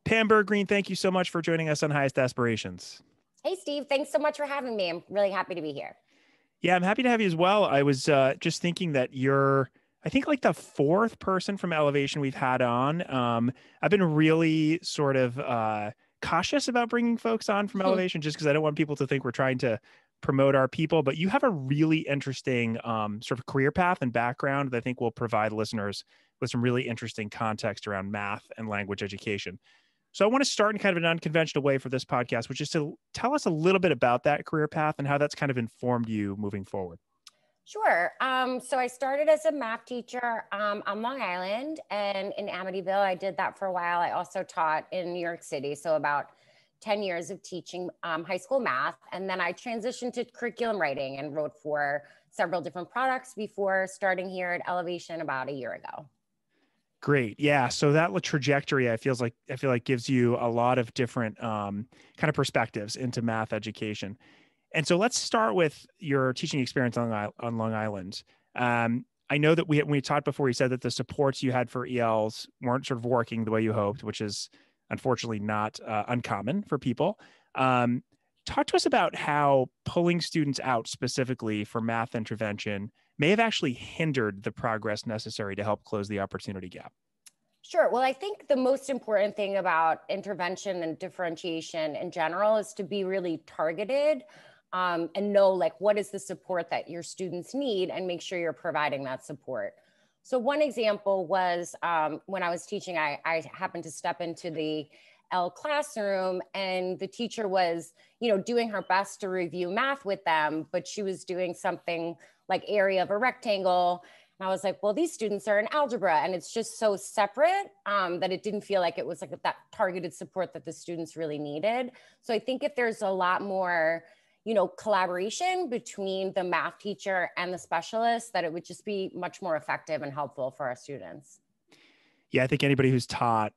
Pam Burgreen, thank you so much for joining us on Highest Aspirations. Hey, Steve, thanks so much for having me. I'm really happy to be here. Yeah, I'm happy to have you as well. I was just thinking that you're, I think, like the fourth person from Ellevation we've had on. I've been really sort of cautious about bringing folks on from Ellevation just because I don't want people to think we're trying to promote our people. But you have a really interesting sort of career path and background that I think will provide listeners with some really interesting context around math and language education. So I want to start in kind of an unconventional way for this podcast, which is to tell us a little bit about that career path and how that's kind of informed you moving forward. Sure. So I started as a math teacher on Long Island and in Amityville. I did that for a while. I also taught in New York City. So about 10 years of teaching high school math. And then I transitioned to curriculum writing and wrote for several different products before starting here at Ellevation about a year ago. Great. Yeah. So that trajectory, I feel like gives you a lot of different kind of perspectives into math education. And so let's start with your teaching experience on Long Island. I know that when we talked before, you said that the supports you had for ELs weren't sort of working the way you hoped, which is unfortunately not uncommon for people. Talk to us about how pulling students out specifically for math intervention may have actually hindered the progress necessary to help close the opportunity gap. Sure. Well, I think the most important thing about intervention and differentiation in general is to be really targeted and know like what is the support that your students need and make sure you're providing that support. So one example was when I was teaching, I happened to step into the L classroom and the teacher was, doing her best to review math with them, but she was doing something like area of a rectangle. And I was like, well, these students are in algebra and it's just so separate that it didn't feel like it was like that targeted support that the students really needed. So I think if there's a lot more, collaboration between the math teacher and the specialist, that it would just be much more effective and helpful for our students. Yeah, I think anybody who's taught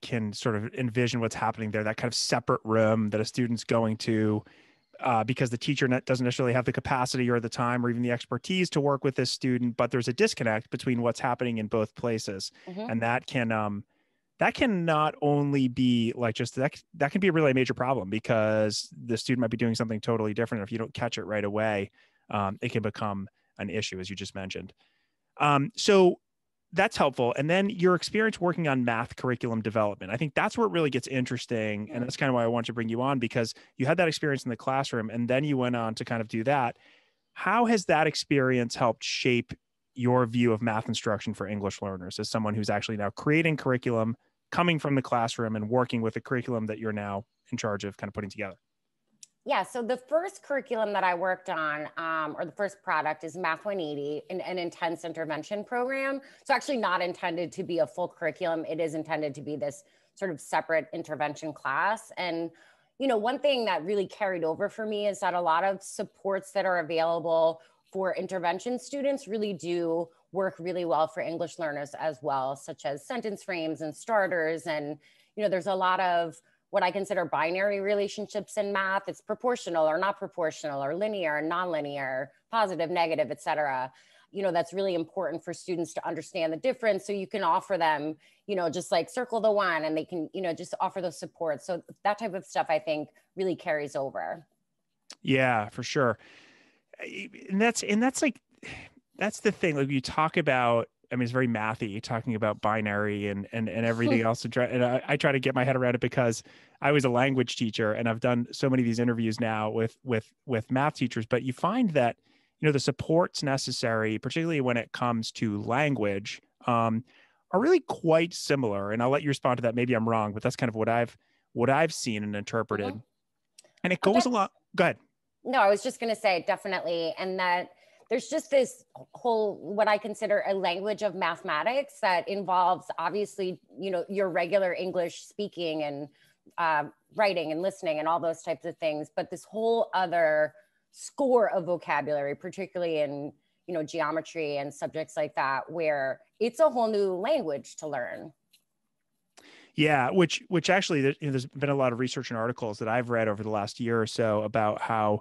can sort of envision what's happening there, that kind of separate room that a student's going to because the teacher doesn't necessarily have the capacity or the time or even the expertise to work with this student, but there's a disconnect between what's happening in both places. Mm-hmm. And that can not only be like just that can be a really major problem because the student might be doing something totally different. If you don't catch it right away, it can become an issue, as you just mentioned. So that's helpful. And then your experience working on math curriculum development, I think that's where it really gets interesting. And that's kind of why I want to bring you on, because you had that experience in the classroom and then you went on to kind of do that. How has that experience helped shape your view of math instruction for English learners as someone who's actually now creating curriculum, coming from the classroom and working with a curriculum that you're now in charge of kind of putting together? Yeah, so the first curriculum that I worked on, or the first product is Math 180, an intense intervention program. So actually not intended to be a full curriculum. It is intended to be this sort of separate intervention class. And, one thing that really carried over for me is that a lot of supports that are available for intervention students really do work really well for English learners as well, such as sentence frames and starters. And, there's a lot of what I consider binary relationships in math. It's proportional or not proportional or linear or nonlinear, positive, negative, et cetera. That's really important for students to understand the difference. So you can offer them, just like circle the one and they can, just offer those supports. So that type of stuff I think really carries over. Yeah, for sure. And that's the thing. Like you talk about, I mean, it's very mathy talking about binary and everything else. And I try to get my head around it because I was a language teacher and I've done so many of these interviews now with math teachers, but you find that, the supports necessary, particularly when it comes to language, are really quite similar. And I'll let you respond to that. Maybe I'm wrong, but that's kind of what I've seen and interpreted. Mm-hmm. And it goes a lot. Go ahead. No, I was just going to say definitely. And that there's just this whole, what I consider a language of mathematics that involves obviously, your regular English speaking and writing and listening and all those types of things. But this whole other score of vocabulary, particularly in, geometry and subjects like that, where it's a whole new language to learn. Yeah, which actually, there's been a lot of research and articles that I've read over the last year or so about how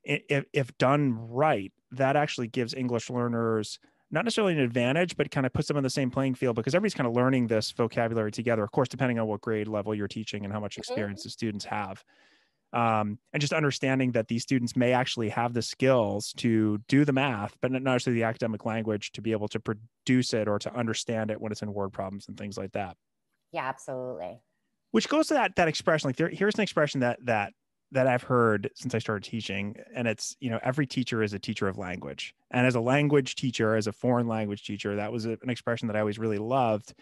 if done right, that actually gives English learners not necessarily an advantage, but kind of puts them on the same playing field because everybody's kind of learning this vocabulary together, of course, depending on what grade level you're teaching and how much experience the students have. And just understanding that these students may actually have the skills to do the math, but not necessarily the academic language to be able to produce it or to understand it when it's in word problems and things like that. Yeah, absolutely. Which goes to that expression. Like here's an expression that I've heard since I started teaching, and it's, every teacher is a teacher of language. And as a language teacher, as a foreign language teacher, that was an expression that I always really loved.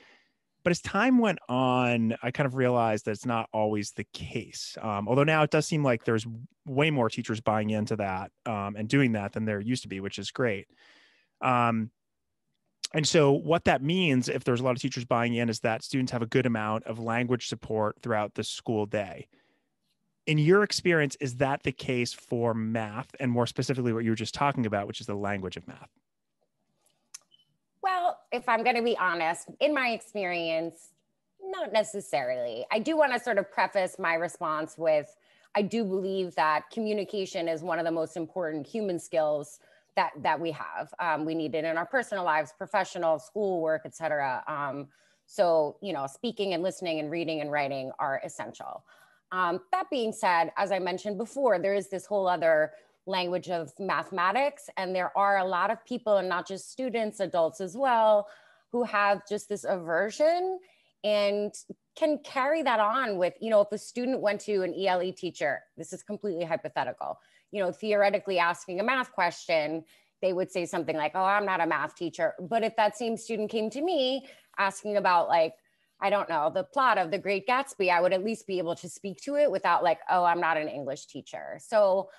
But as time went on, I kind of realized that it's not always the case. Although now it does seem like there's way more teachers buying into that and doing that than there used to be, which is great. And so what that means, if there's a lot of teachers buying in, is that students have a good amount of language support throughout the school day. In your experience, is that the case for math, and more specifically what you were just talking about, which is the language of math? Well, if I'm going to be honest, in my experience, not necessarily. I do want to sort of preface my response with, I do believe that communication is one of the most important human skills that we have. We need it in our personal lives, professional, school work, et cetera. So, speaking and listening and reading and writing are essential. That being said, as I mentioned before, there is this whole other language of mathematics, and there are a lot of people, and not just students, adults as well, who have just this aversion and can carry that on with, if a student went to an ELE teacher, this is completely hypothetical, theoretically asking a math question, they would say something like, oh, I'm not a math teacher. But if that same student came to me asking about, like, I don't know, the plot of The Great Gatsby, I would at least be able to speak to it without like, oh, I'm not an English teacher. So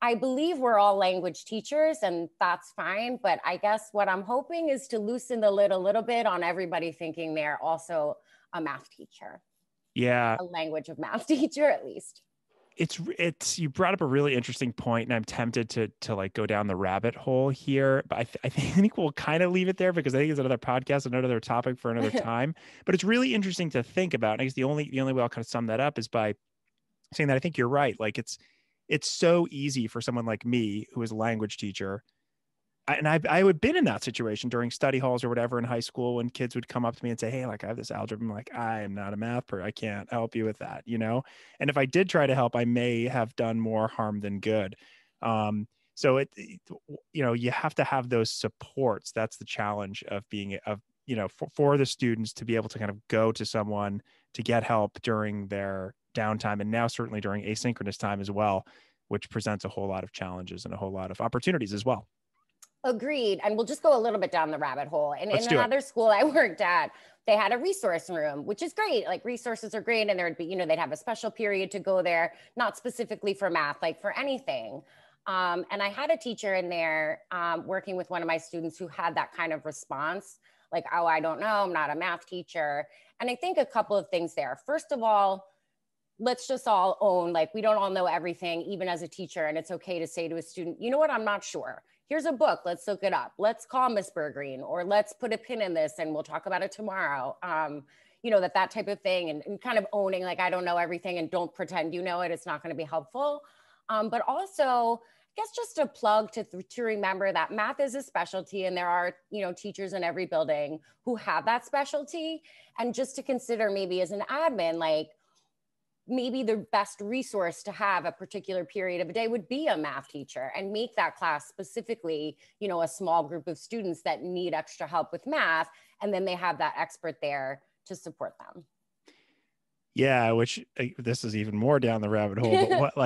I believe we're all language teachers, and that's fine. But I guess what I'm hoping is to loosen the lid a little bit on everybody thinking they're also a math teacher. Yeah. A language of math teacher, at least. It's you brought up a really interesting point, and I'm tempted to like go down the rabbit hole here, but I think we'll kind of leave it there because I think it's another podcast, another topic for another time. But it's really interesting to think about. And I guess the only way I'll kind of sum that up is by saying that I think you're right. Like it's so easy for someone like me, who is a language teacher. I would been in that situation during study halls or whatever in high school, when kids would come up to me and say, hey, like I have this algebra. I'm like, I am not a math person. I can't help you with that, And if I did try to help, I may have done more harm than good. So you have to have those supports. That's the challenge of being for the students to be able to kind of go to someone to get help during their downtime, and now certainly during asynchronous time as well, which presents a whole lot of challenges and a whole lot of opportunities as well. Agreed. And we'll just go a little bit down the rabbit hole. And in another school I worked at, they had a resource room, which is great. Like resources are great. And there would be, they'd have a special period to go there, not specifically for math, like for anything. And I had a teacher in there working with one of my students who had that kind of response, like, oh, I don't know, I'm not a math teacher. And I think a couple of things there. First of all, let's just all own, like, we don't all know everything, even as a teacher. And it's okay to say to a student, you know what, I'm not sure. Here's a book, let's look it up. Let's call Miss Burgreen, or let's put a pin in this and we'll talk about it tomorrow. That type of thing, and kind of owning, like, I don't know everything, and don't pretend you know it. It's not going to be helpful. But also, I guess just a plug to remember that math is a specialty, and there are, teachers in every building who have that specialty. And just to consider, maybe as an admin, like, maybe the best resource to have a particular period of a day would be a math teacher, and make that class specifically, a small group of students that need extra help with math. And then they have that expert there to support them. Yeah, which this is even more down the rabbit hole, but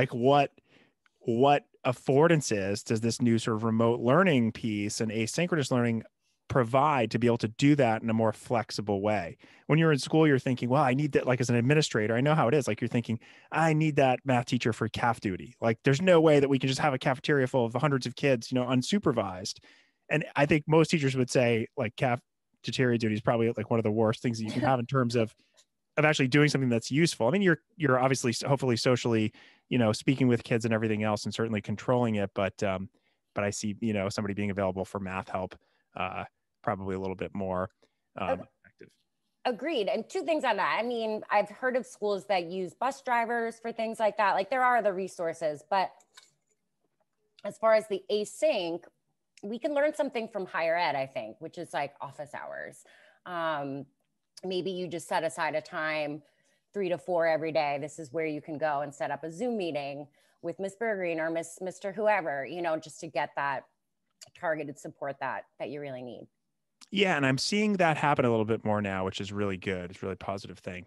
what affordances does this new sort of remote learning piece and asynchronous learning provide to be able to do that in a more flexible way? When you're in school, you're thinking, well, I need that, like as an administrator, I know how it is. Like you're thinking, I need that math teacher for CAF duty. Like there's no way that we can just have a cafeteria full of hundreds of kids, unsupervised. And I think most teachers would say like cafeteria duty is probably like one of the worst things that you can have in terms of actually doing something that's useful. I mean, you're obviously, hopefully socially, speaking with kids and everything else, and certainly controlling it. But I see, somebody being available for math help, probably a little bit more effective. Agreed. And two things on that. I mean, I've heard of schools that use bus drivers for things like that. Like there are other resources, but as far as the async, we can learn something from higher ed, I think, which is like office hours. Maybe you just set aside a time, 3 to 4 every day. This is where you can go and set up a Zoom meeting with Miss Burgreen or Mr. Whoever, you know, just to get that targeted support that you really need. Yeah. And I'm seeing that happen a little bit more now, which is really good. It's a really positive thing.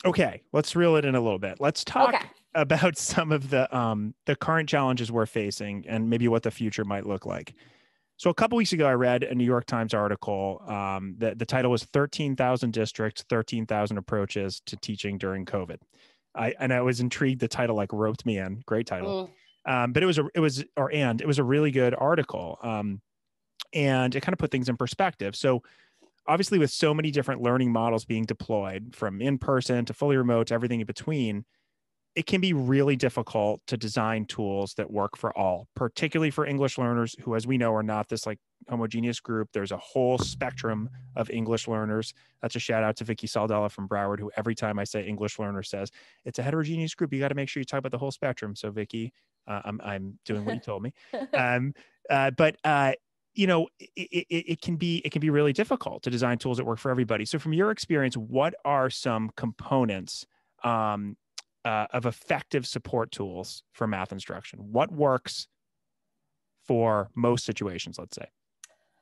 Okay. Let's reel it in a little bit. Let's talk about some of the current challenges we're facing and maybe what the future might look like. So a couple weeks ago, I read a New York Times article. The title was 13,000 Districts, 13,000 Approaches to Teaching During COVID. I was intrigued. The title like roped me in. Great title. But it was a really good article. And it kind of put things in perspective. So obviously with so many different learning models being deployed from in-person to fully remote to everything in between, it can be really difficult to design tools that work for all, particularly for English learners who, as we know, are not this like homogeneous group. There's a whole spectrum of English learners. That's a shout out to Vicky Saldella from Broward, who every time I say English learner says, it's a heterogeneous group. You got to make sure you talk about the whole spectrum. So Vicky, I'm doing what you told me. You know, it can be really difficult to design tools that work for everybody. So from your experience, what are some components of effective support tools for math instruction? What works for most situations, let's say?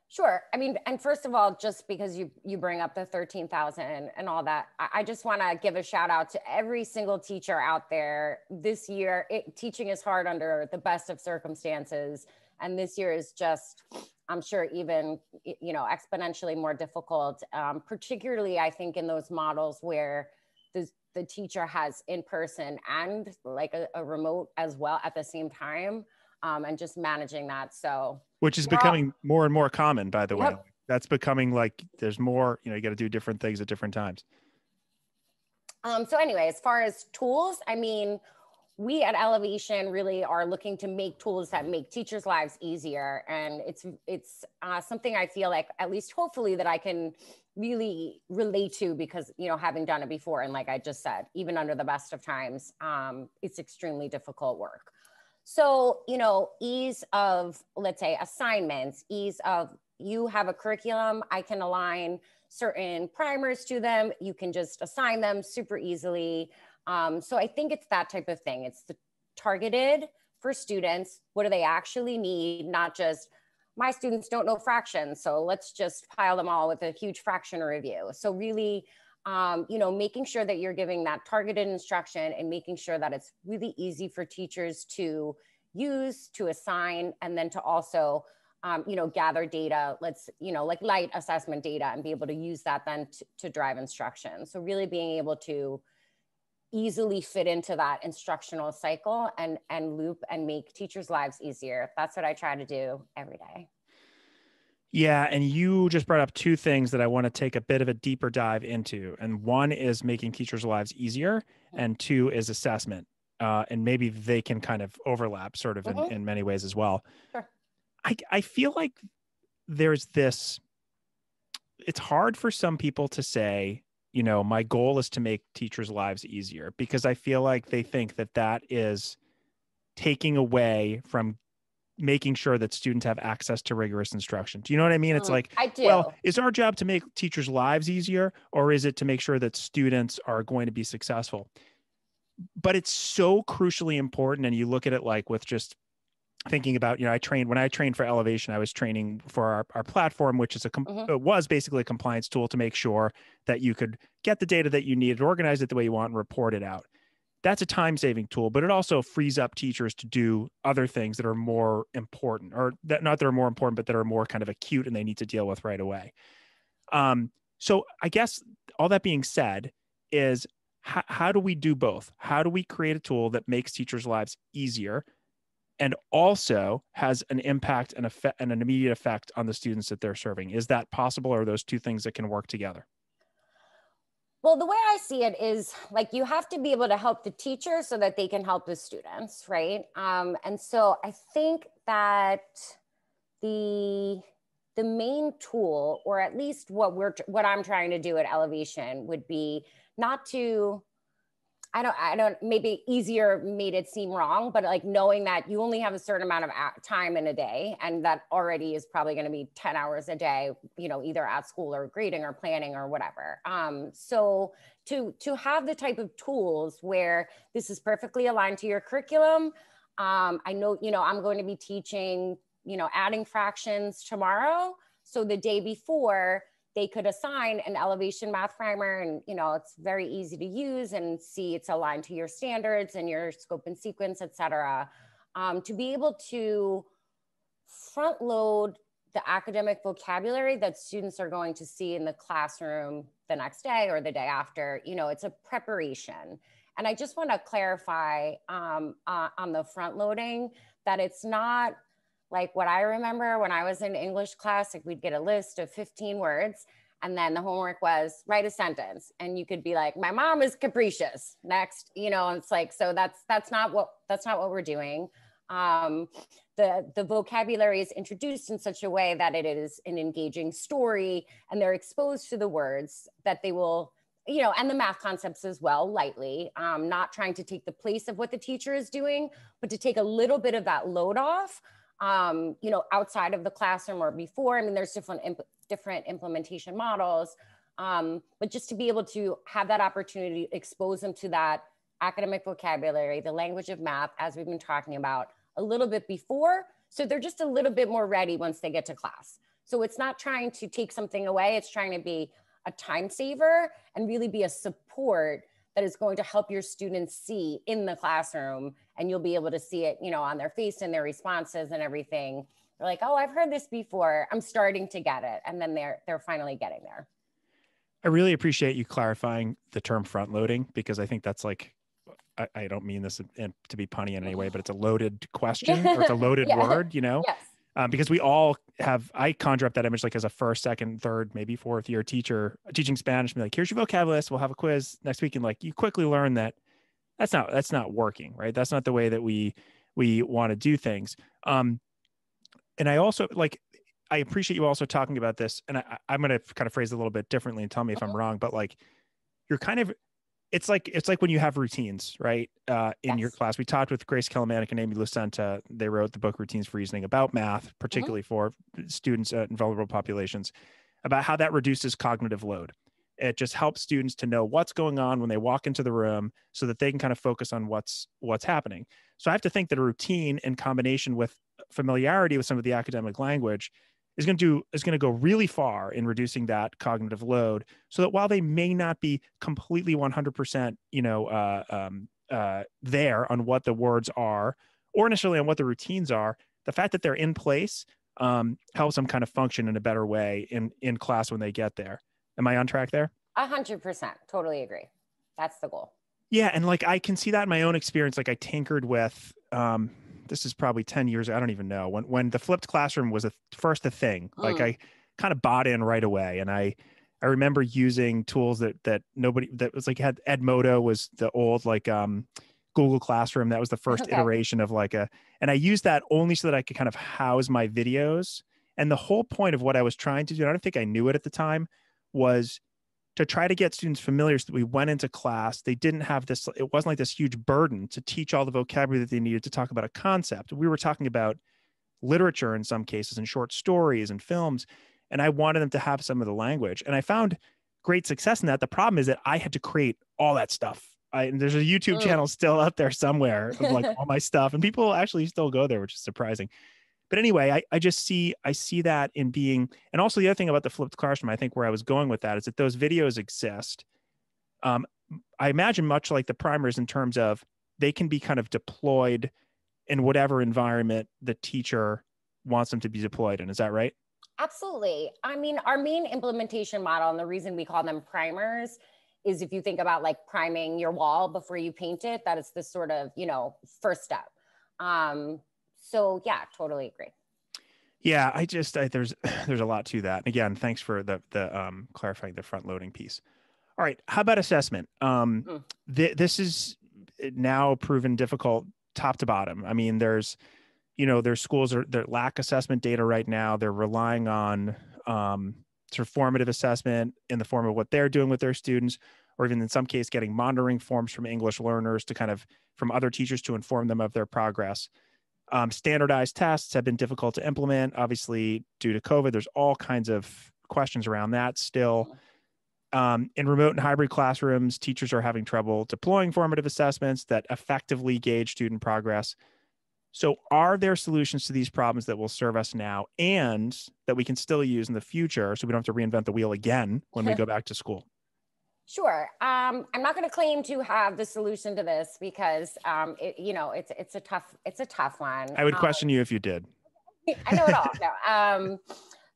Sure. I mean, and first of all, just because you bring up the 13,000 and all that, I just want to give a shout out to every single teacher out there. This year, teaching is hard under the best of circumstances. And this year is just, I'm sure, even, you know, exponentially more difficult, particularly, I think, in those models where the teacher has in-person and like a remote as well at the same time, and just managing that. So, which is becoming more and more common, by the way. That's becoming like there's more, you know, you got to do different things at different times. So anyway, as far as tools, I mean, we at Ellevation really are looking to make tools that make teachers' lives easier. And it's something I feel like, at least hopefully, that I can really relate to, because, you know, having done it before, and like I just said, even under the best of times, it's extremely difficult work. So, you know, ease of, let's say, assignments, ease of, you have a curriculum, I can align certain primers to them, you can just assign them super easily. So I think it's that type of thing. It's the targeted for students. What do they actually need? Not just, my students don't know fractions, so let's just pile them all with a huge fraction review. So really, you know, making sure that you're giving that targeted instruction and making sure that it's really easy for teachers to use, to assign, and then to also, you know, gather data, you know, like light assessment data, and be able to use that then to drive instruction. So really being able to easily fit into that instructional cycle and loop and make teachers' lives easier. That's what I try to do every day. Yeah. And you just brought up two things that I want to take a bit of a deeper dive into. And one is making teachers' lives easier, and two is assessment. And maybe they can kind of overlap sort of in many ways as well. Sure. I feel like there's this, it's hard for some people to say, you know, my goal is to make teachers' lives easier, because I feel like they think that that is taking away from making sure that students have access to rigorous instruction. Do you know what I mean? It's like, I do. Well, is our job to make teachers' lives easier, or is it to make sure that students are going to be successful? But it's so crucially important. And you look at it like with just thinking about, you know, when I trained for Ellevation, I was training for our platform, which is it was basically a compliance tool to make sure that you could get the data that you needed, organize it the way you want, and report it out. That's a time-saving tool, but it also frees up teachers to do other things that are more important, or that not that are more important, but that are more kind of acute and they need to deal with right away. So I guess all that being said is, how do we do both? How do we create a tool that makes teachers' lives easier and also has an impact and an immediate effect on the students that they're serving? Is that possible, or are those two things that can work together? Well, the way I see it is, like, you have to be able to help the teacher so that they can help the students, right? And so I think that the main tool, or at least what I'm trying to do at Ellevation, would be not to, maybe easier made it seem wrong, but like knowing that you only have a certain amount of time in a day, and that already is probably going to be 10 hours a day, you know, either at school or grading or planning or whatever. So to have the type of tools where this is perfectly aligned to your curriculum. I know, you know, I'm going to be teaching, you know, adding fractions tomorrow. So the day before, they could assign an Ellevation math primer, and, you know, it's very easy to use and see it's aligned to your standards and your scope and sequence, et cetera. To be able to front load the academic vocabulary that students are going to see in the classroom the next day or the day after, you know, it's a preparation. And I just want to clarify on the front loading that it's not like what I remember when I was in English class, like we'd get a list of 15 words, and then the homework was write a sentence. And you could be like, my mom is capricious. Next, you know, it's like, so that's not what we're doing. The vocabulary is introduced in such a way that it is an engaging story, and they're exposed to the words that they will, you know, and the math concepts as well, lightly, not trying to take the place of what the teacher is doing, but to take a little bit of that load off. You know, outside of the classroom or before. I mean, there's different implementation models, but just to be able to have that opportunity to expose them to that academic vocabulary, the language of math, as we've been talking about a little bit before. So they're just a little bit more ready once they get to class. So it's not trying to take something away. It's trying to be a time saver and really be a support that is going to help your students see in the classroom, and you'll be able to see it, you know, on their face and their responses and everything. They're like, oh, I've heard this before. I'm starting to get it. And then they're finally getting there. I really appreciate you clarifying the term front loading, because I think that's like, I don't mean this to be punny in any way, but it's a loaded question or it's a loaded word, you know? Yes. Because we all have, I conjure up that image like as a first, second, third, maybe fourth year teacher teaching Spanish, and be like, here's your vocab list. We'll have a quiz next week. And like, you quickly learn that that's not working, right? That's not the way that we want to do things. And I also like, I appreciate you also talking about this, and I'm going to kind of phrase it a little bit differently and tell me if I'm wrong, but like, you're kind of, it's like when you have routines, right? In your class, we talked with Grace Kellermanic and Amy Lucenta. They wrote the book Routines for Reasoning about math, particularly for students in vulnerable populations, about how that reduces cognitive load. It just helps students to know what's going on when they walk into the room, so that they can kind of focus on what's happening. So I have to think that a routine in combination with familiarity with some of the academic language is going to go really far in reducing that cognitive load, so that while they may not be completely 100%, there on what the words are, or initially on what the routines are, the fact that they're in place helps them kind of function in a better way in class when they get there. Am I on track there? 100%. Totally agree. That's the goal. Yeah. And like, I can see that in my own experience. Like I tinkered with, this is probably 10 years. I don't even know when the flipped classroom was first a thing, like I kind of bought in right away. And I remember using tools that was like, had Edmodo was the old, like, Google Classroom. That was the first iteration of like and I used that only so that I could kind of house my videos. And the whole point of what I was trying to do, I don't think I knew it at the time, was to try to get students familiar so that we went into class. They didn't have this, it wasn't like this huge burden to teach all the vocabulary that they needed to talk about a concept. We were talking about literature in some cases, and short stories and films. And I wanted them to have some of the language. And I found great success in that. The problem is that I had to create all that stuff. And there's a YouTube channel still out there somewhere of like all my stuff, and people actually still go there, which is surprising. But anyway, I see that in being, and also the other thing about the flipped classroom, I think where I was going with that is that those videos exist. I imagine much like the primers in terms of they can be kind of deployed in whatever environment the teacher wants them to be deployed in. Is that right? Absolutely. I mean, our main implementation model, and the reason we call them primers, is if you think about like priming your wall before you paint it, that is the sort of, first step. So yeah, totally agree. Yeah, there's a lot to that. And again, thanks for the clarifying the front loading piece. All right, how about assessment? This is now proven difficult top to bottom. I mean, there's schools that lack assessment data right now. They're relying on sort of formative assessment in the form of what they're doing with their students, or even in some case, getting monitoring forms from English learners to kind of from other teachers to inform them of their progress. Standardized tests have been difficult to implement, obviously, due to COVID. There's all kinds of questions around that still. In remote and hybrid classrooms, teachers are having trouble deploying formative assessments that effectively gauge student progress. So are there solutions to these problems that will serve us now and that we can still use in the future so we don't have to reinvent the wheel again when we go back to school? Sure. I'm not going to claim to have the solution to this because, it's a tough one. I would question you if you did. I know it all. No.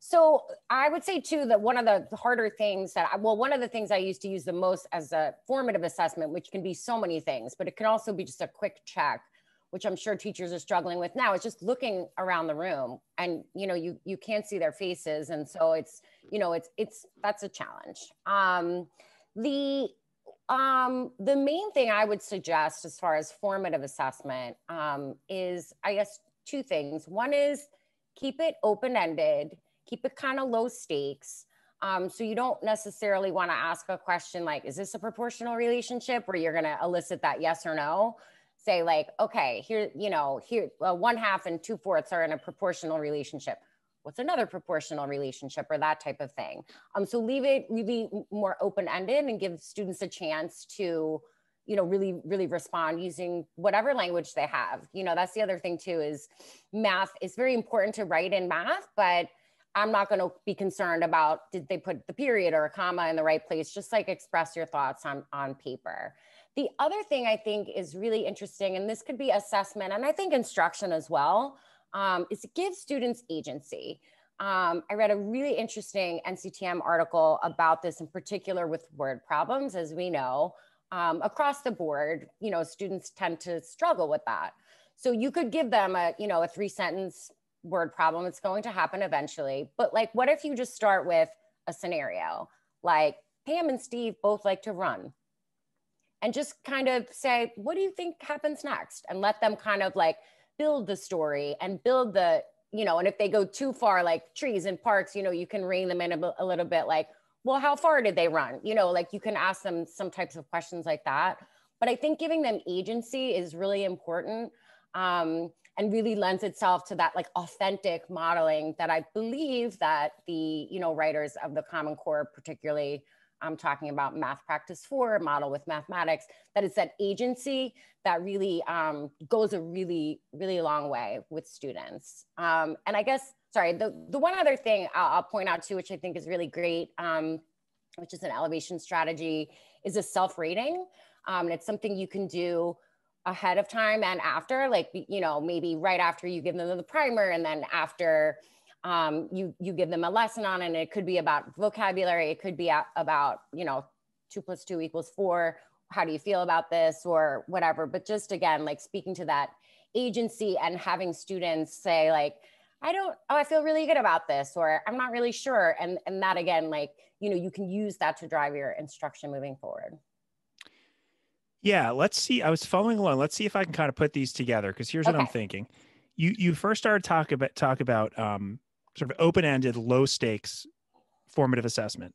So I would say too, that one of the harder things one of the things I used to use the most as a formative assessment, which can be so many things, but it can also be just a quick check, which I'm sure teachers are struggling with now. It's just looking around the room and, you can't see their faces. And so that's a challenge. The main thing I would suggest as far as formative assessment is, I guess, two things. One is keep it open-ended, keep it kind of low stakes. So you don't necessarily want to ask a question like, is this a proportional relationship, where you're going to elicit that yes or no? Say like, okay, here, 1/2 and 2/4 are in a proportional relationship. What's another proportional relationship, or that type of thing? So leave it really more open-ended and give students a chance to, really, really respond using whatever language they have. That's the other thing too, is math is very important to write in math, but I'm not going to be concerned about, did they put the period or a comma in the right place? Just like express your thoughts on paper. The other thing I think is really interesting, and this could be assessment, and I think instruction as well, is to give students agency. I read a really interesting NCTM article about this, in particular with word problems. As we know, across the board, students tend to struggle with that. So you could give them a 3-sentence word problem. It's going to happen eventually. But like, what if you just start with a scenario like Pam and Steve both like to run? And just kind of say, what do you think happens next? And let them kind of like build the story and build the, and if they go too far, like trees and parks, you can rein them in a little bit, like, well, how far did they run? Like you can ask them some types of questions like that. But I think giving them agency is really important, and really lends itself to that like authentic modeling that I believe that the, writers of the Common Core, particularly, I'm talking about Math Practice 4, Model with Mathematics, that it's that agency that really goes a really, really long way with students. And I guess, sorry, the one other thing I'll point out too, which I think is really great, which is an Ellevation strategy, is a self-rating. And it's something you can do ahead of time and after, like, maybe right after you give them the primer, and then after you give them a lesson on it. And it could be about vocabulary. It could be about, 2 + 2 = 4. How do you feel about this, or whatever? But just again, like speaking to that agency and having students say like, I feel really good about this, or I'm not really sure. And that again, like, you can use that to drive your instruction moving forward. Yeah, let's see. I was following along. Let's see if I can kind of put these together, because here's what I'm thinking. You first started talk about sort of open-ended, low-stakes formative assessment.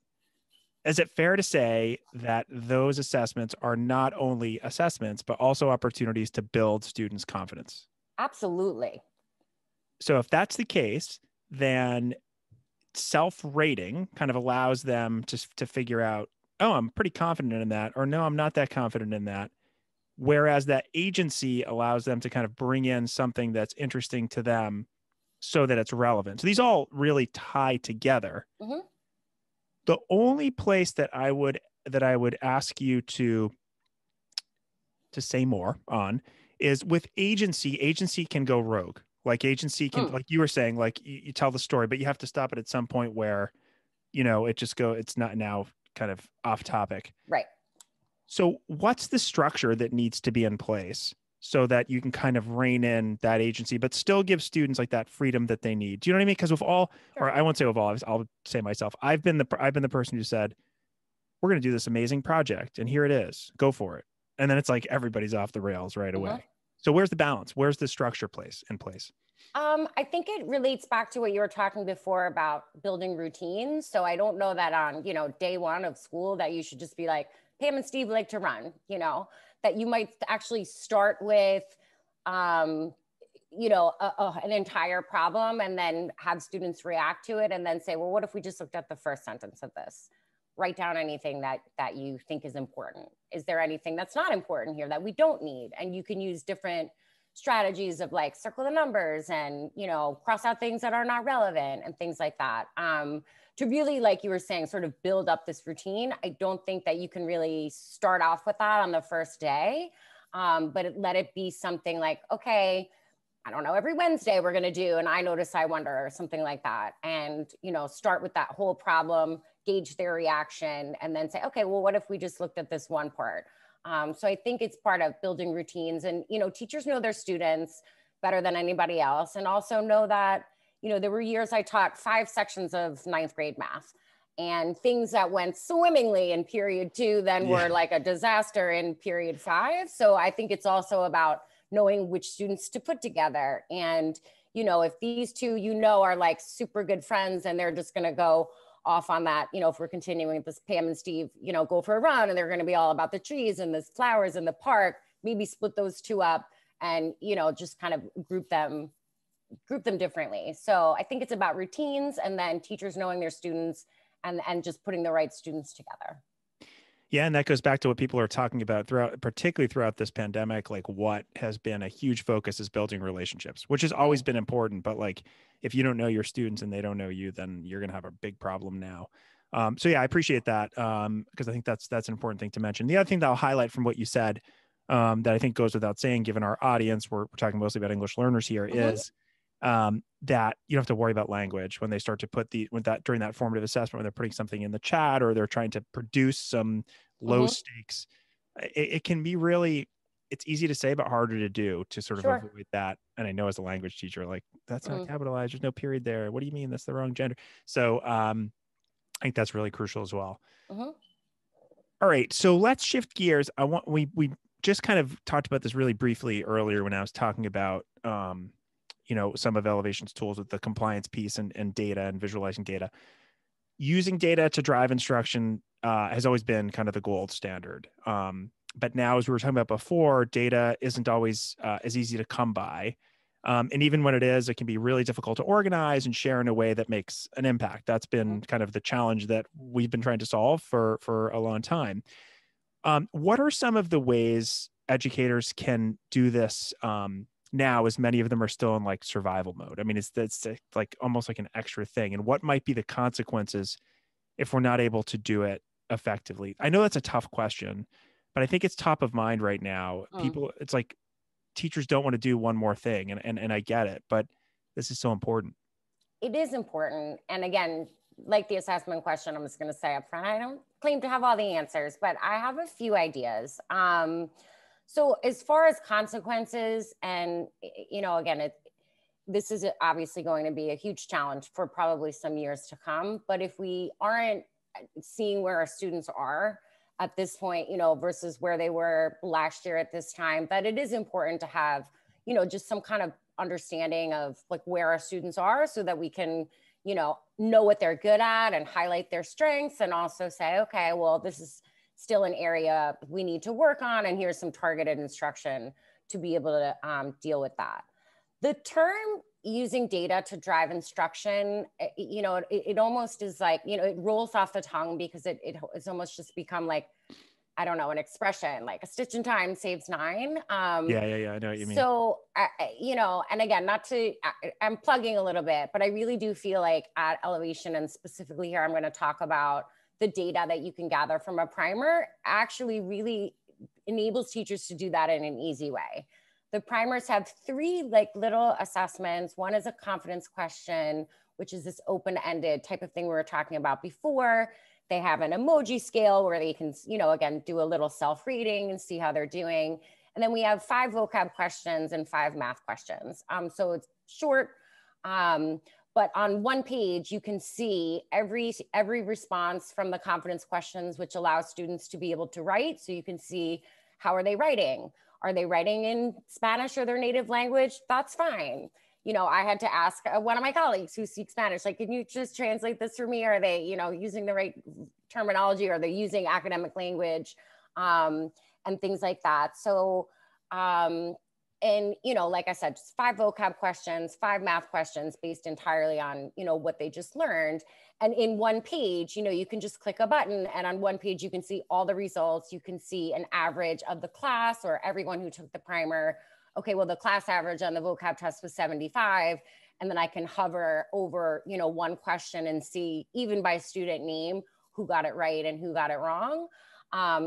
Is it fair to say that those assessments are not only assessments, but also opportunities to build students' confidence? Absolutely. So if that's the case, then self-rating kind of allows them to figure out, oh, I'm pretty confident in that, or no, I'm not that confident in that. Whereas that agency allows them to kind of bring in something that's interesting to them so that it's relevant. So these all really tie together. Mm-hmm. The only place that I would ask you to say more on is with agency. Agency can go rogue. Like agency can, like you were saying, like you tell the story, but you have to stop it at some point where, it's not now kind of off topic. Right. So what's the structure that needs to be in place so that you can kind of rein in that agency, but still give students like that freedom that they need? Do you know what I mean? Because with all, or I won't say with all, I'll say myself, I've been the person who said, we're going to do this amazing project and here it is, go for it. And then it's like, everybody's off the rails right away. So where's the balance? Where's the structure in place? I think it relates back to what you were talking before about building routines. So I don't know that on, day one of school that you should just be like, Pam and Steve like to run, you know, that you might actually start with, you know, an entire problem and then have students react to it and then say, well, what if we just looked at the first sentence of this? Write down anything that you think is important. Is there anything that's not important here that we don't need? And you can use different strategies of like circle the numbers and, you know, cross out things that are not relevant and things like that. To really, like you were saying, sort of build up this routine. I don't think that you can really start off with that on the first day, but let it be something like, okay, I don't know, every Wednesday we're going to do an I notice, I wonder, or something like that. And, you know, start with that whole problem, gauge their reaction, and then say, okay, well, what if we just looked at this one part? So I think it's part of building routines, and, you know, teachers know their students better than anybody else. And also know that, you know, there were years I taught 5 sections of 9th grade math, and things that went swimmingly in period 2 then were like a disaster in period 5. So I think it's also about knowing which students to put together. And, you know, if these two, you know, are like super good friends and they're just going to go off on that, you know, if we're continuing this, Pam and Steve, you know, go for a run and they're going to be all about the trees and the flowers in the park, maybe split those 2 up and, you know, just kind of group them differently. So I think it's about routines and then teachers knowing their students and just putting the right students together. Yeah. And that goes back to what people are talking about particularly throughout this pandemic. Like, what has been a huge focus is building relationships, which has always been important. But like, if you don't know your students and they don't know you, then you're going to have a big problem now. So yeah, I appreciate that. Because I think that's an important thing to mention. The other thing that I'll highlight from what you said, that I think goes without saying, given our audience, we're talking mostly about English learners here, is that you don't have to worry about language when they start to put during that formative assessment, when they're putting something in the chat or they're trying to produce some low stakes. It can be really, it's easy to say, but harder to do, to sort of avoid that. And I know as a language teacher, like, that's not capitalized. There's no period there. What do you mean? That's the wrong gender. So I think that's really crucial as well. All right. So let's shift gears. We just kind of talked about this really briefly earlier when I was talking about, you know, some of Ellevation's tools with the compliance piece and data and visualizing data. Using data to drive instruction has always been kind of the gold standard. But now, as we were talking about before, data isn't always as easy to come by. And even when it is, it can be really difficult to organize and share in a way that makes an impact. That's been kind of the challenge that we've been trying to solve for a long time. What are some of the ways educators can do this now, as many of them are still in like survival mode? I mean, it's like almost like an extra thing. And what might be the consequences if we're not able to do it effectively? I know that's a tough question, but I think it's top of mind right now. People, it's like teachers don't want to do one more thing, and I get it, but this is so important. It is important. And again, like the assessment question, I'm just going to say up front, I don't claim to have all the answers, but I have a few ideas. So as far as consequences, and, you know, again, this is obviously going to be a huge challenge for probably some years to come. But if we aren't seeing where our students are at this point, you know, versus where they were last year at this time, that it is important to have, you know, just some kind of understanding of like where our students are, so that we can, you know what they're good at and highlight their strengths, and also say, okay, well, this is still an area we need to work on, and here's some targeted instruction to be able to deal with that. The term using data to drive instruction, you know, it almost is like, you know, it rolls off the tongue because it's almost just become like, I don't know, an expression like a stitch in time saves 9. Yeah, I know what you mean. So, you know, and again, I'm plugging a little bit, but I really do feel like at Ellevation, and specifically here, I'm going to talk about the data that you can gather from a primer actually really enables teachers to do that in an easy way. The primers have 3 like little assessments. One is a confidence question, which is this open-ended type of thing we were talking about before. They have an emoji scale where they can, you know, again, do a little self-reading and see how they're doing. And then we have 5 vocab questions and 5 math questions. So it's short, but on one page, you can see every response from the confidence questions, which allows students to be able to write. So you can see, how are they writing? Are they writing in Spanish or their native language? That's fine. I had to ask one of my colleagues who speaks Spanish, like, can you just translate this for me? Are they, using the right terminology? Are they using academic language? And things like that. So, and, like I said, just 5 vocab questions, 5 math questions based entirely on, what they just learned. And in one page, you can just click a button, and on one page, you can see all the results. You can see an average of the class or everyone who took the primer. Okay, well, the class average on the vocab test was 75. And then I can hover over, one question and see, even by student name, who got it right and who got it wrong.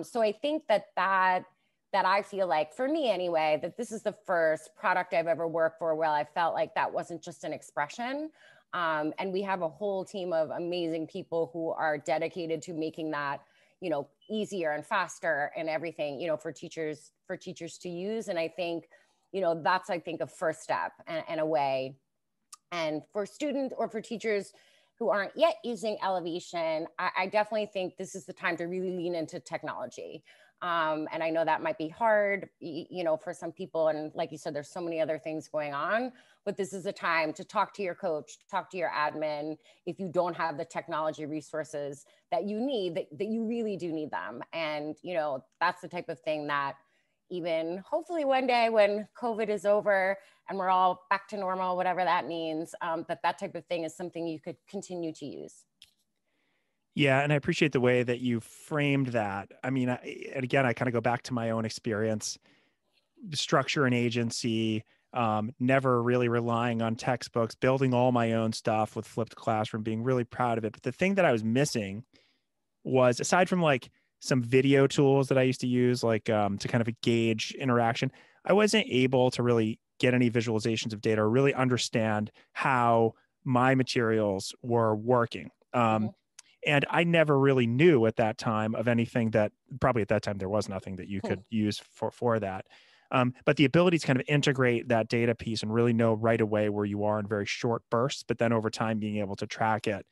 So I think that I feel like, for me anyway, that this is the first product I've ever worked for where I felt like that wasn't just an expression. And we have a whole team of amazing people who are dedicated to making that, easier and faster and everything, for teachers to use. And I think, that's, I think, a first step and a way. And for students or for teachers who aren't yet using Ellevation, I definitely think this is the time to really lean into technology. And I know that might be hard, for some people. And like you said, there's so many other things going on, but this is a time to talk to your coach, talk to your admin. If you don't have the technology resources that you need, that you really do need them. And, that's the type of thing that even hopefully one day when COVID is over and we're all back to normal, whatever that means, that type of thing is something you could continue to use. Yeah. And I appreciate the way that you framed that. I mean, and again, I kind of go back to my own experience, structure and agency, never really relying on textbooks, building all my own stuff with flipped classroom, being really proud of it. But the thing that I was missing was, aside from like some video tools that I used to use, like to kind of gauge interaction, I wasn't able to really get any visualizations of data or really understand how my materials were working. And I never really knew at that time of anything that, probably at that time, there was nothing that you could use for that. But the ability to kind of integrate that data piece and really know right away where you are in very short bursts, but then over time being able to track it,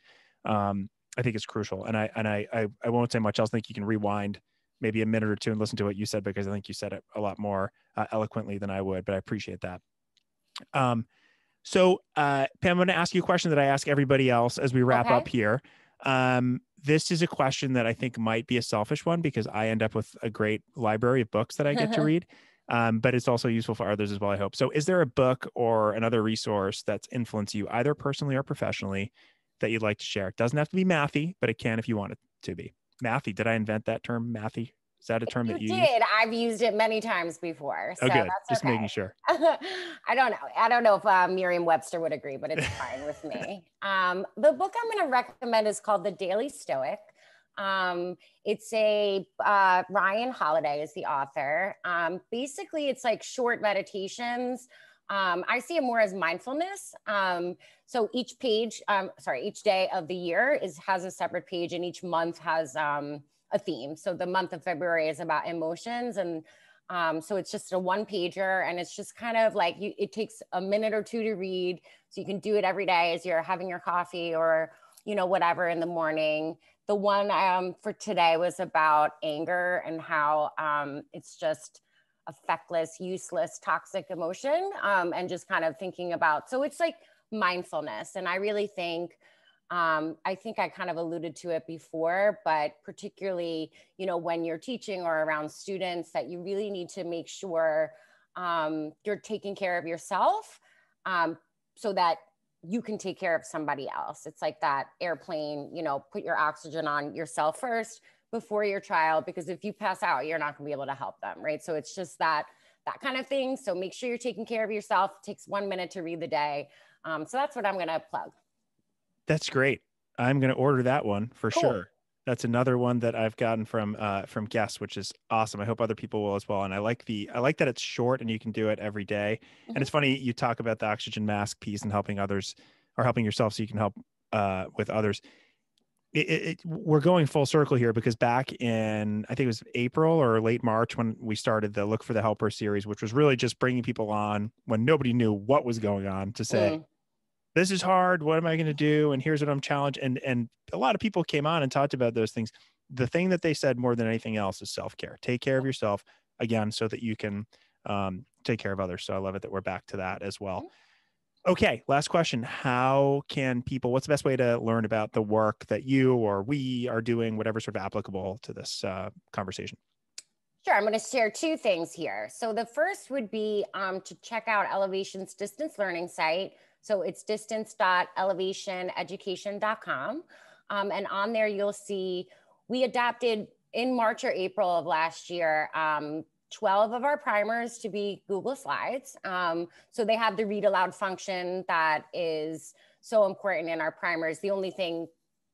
I think is crucial. And I won't say much else. I think you can rewind maybe a minute or two and listen to what you said, because I think you said it a lot more eloquently than I would, but I appreciate that. So Pam, I'm going to ask you a question that I ask everybody else as we wrap up here. This is a question that I think might be a selfish one, because I end up with a great library of books that I get to read. But it's also useful for others as well, I hope. So is there a book or another resource that's influenced you either personally or professionally that you'd like to share? It doesn't have to be mathy, but it can if you want it to be. Mathy, did I invent that term, mathy? Is that a term that you did? use? I've used it many times before. So good. That's Just okay. making sure. I don't know if Merriam-Webster would agree, but it's fine with me. The book I'm going to recommend is called The Daily Stoic. It's Ryan Holiday is the author. Basically, it's like short meditations. I see it more as mindfulness. So each page, each day of the year has a separate page, and each month has a theme. So the month of February is about emotions, and so it's just a one pager, and it's just kind of like it takes a minute or two to read. So you can do it every day as you're having your coffee or, whatever in the morning. The one for today was about anger and how it's just a feckless, useless, toxic emotion, and just kind of thinking about, so it's like mindfulness. And I really think, I kind of alluded to it before, but particularly, when you're teaching or around students, that you really need to make sure you're taking care of yourself, so that you can take care of somebody else. It's like that airplane, put your oxygen on yourself first before your child, because if you pass out, you're not gonna be able to help them, right? So it's just that kind of thing. So make sure you're taking care of yourself. It takes 1 minute to read the day. So that's what I'm gonna plug. That's great. I'm going to order that one for Cool. sure. That's another one that I've gotten from guests, which is awesome. I hope other people will as well. And I like that it's short and you can do it every day. And it's funny, you talk about the oxygen mask piece and helping others, or helping yourself so you can help with others. We're going full circle here, because back in, I think it was April or late March, when we started the Look for the Helper series, which was really just bringing people on when nobody knew what was going on to say, this is hard. What am I going to do? And here's what I'm challenged. And a lot of people came on and talked about those things. The thing that they said more than anything else is self-care. Take care of yourself, again, so that you can take care of others. So I love it that we're back to that as well. Okay, last question. How can people, what's the best way to learn about the work that you or we are doing, whatever sort of applicable to this conversation? Sure, I'm going to share two things here. So the first would be to check out Ellevation's distance learning site. So it's distance.ellevationeducation.com. And on there, you'll see we adapted in March or April of last year 12 of our primers to be Google Slides. So they have the read aloud function that is so important in our primers. The only thing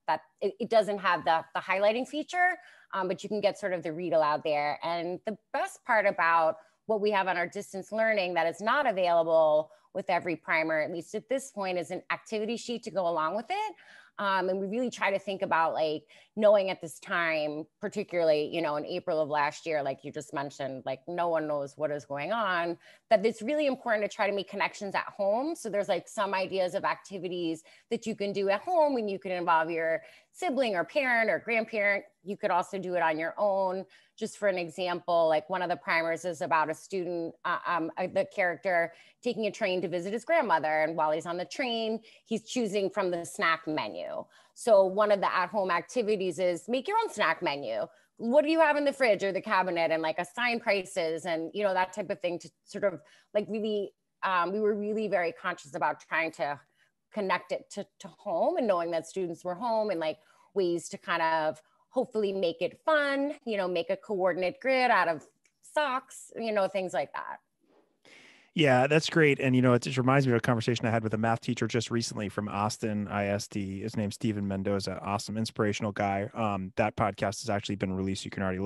that it doesn't have the highlighting feature, but you can get sort of the read aloud there. And the best part about what we have on our distance learning that is not available with every primer, at least at this point, is an activity sheet to go along with it. And we really try to think about like knowing at this time, particularly, you know, in April of last year, like you just mentioned, like no one knows what is going on, that it's really important to try to make connections at home. So there's like some ideas of activities that you can do at home when you can involve your sibling or parent or grandparent. You could also do it on your own. Just for an example, like one of the primers is about a student, the character taking a train to visit his grandmother. And while he's on the train, he's choosing from the snack menu. So one of the at-home activities is make your own snack menu. What do you have in the fridge or the cabinet, and like assign prices and, you know, that type of thing, to sort of like really, we were really very conscious about trying to connect it to home and knowing that students were home, and like ways to kind of hopefully make it fun, you know, make a coordinate grid out of socks, you know, things like that. Yeah, that's great. And, you know, it just reminds me of a conversation I had with a math teacher just recently from Austin ISD. His name's Steven Mendoza. Awesome, inspirational guy. That podcast has actually been released. You can already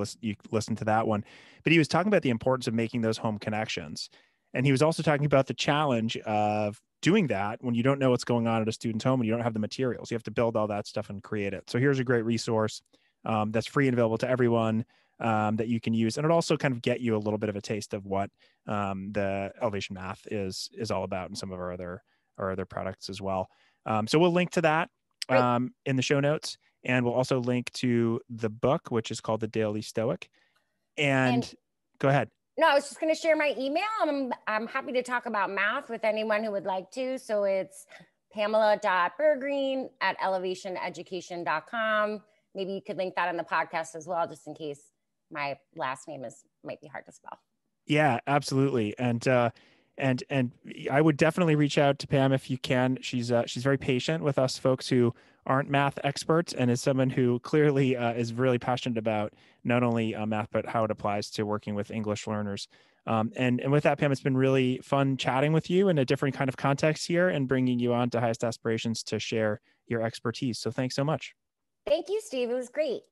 listen to that one. But he was talking about the importance of making those home connections. And he was also talking about the challenge of doing that when you don't know what's going on at a student's home and you don't have the materials. You have to build all that stuff and create it. So here's a great resource that's free and available to everyone. That you can use, and it also kind of get you a little bit of a taste of what the Ellevation Math is all about, and some of our other products as well. So we'll link to that in the show notes, and we'll also link to the book, which is called The Daily Stoic. And go ahead. No, I was just going to share my email. I'm happy to talk about math with anyone who would like to. So it's pamela.burgreen@ellevationeducation.com. Maybe you could link that in the podcast as well, just in case my last name might be hard to spell. Yeah, absolutely. And I would definitely reach out to Pam if you can. She's very patient with us folks who aren't math experts, and is someone who clearly is really passionate about not only math, but how it applies to working with English learners. And with that, Pam, it's been really fun chatting with you in a different kind of context here and bringing you on to Highest Aspirations to share your expertise. So thanks so much. Thank you, Steve. It was great.